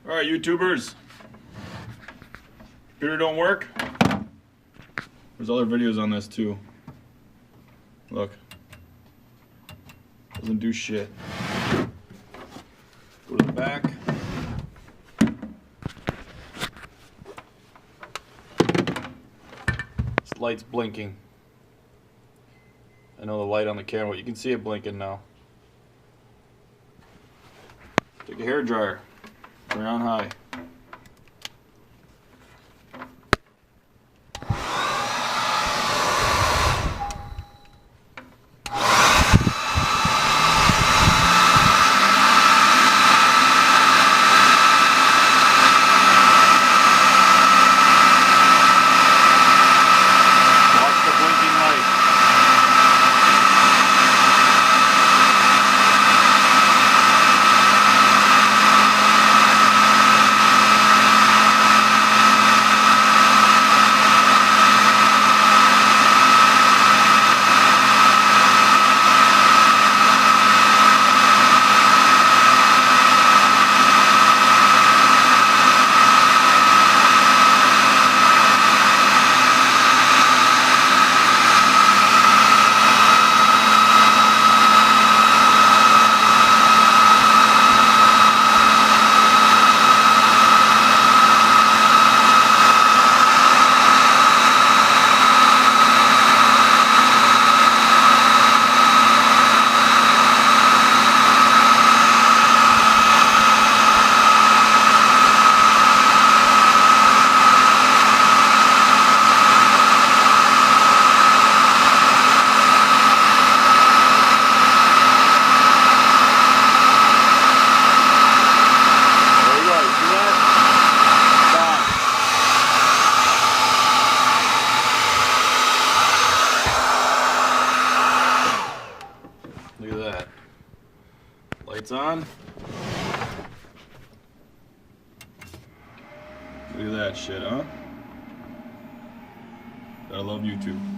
All right, YouTubers. Computer don't work. There's other videos on this too. Look. Doesn't do shit. Go to the back. This light's blinking. I know the light on the camera, but you can see it blinking now. Take a hair dryer. Turn it on high. Look at that. Lights on. Look at that shit, huh? I love YouTube.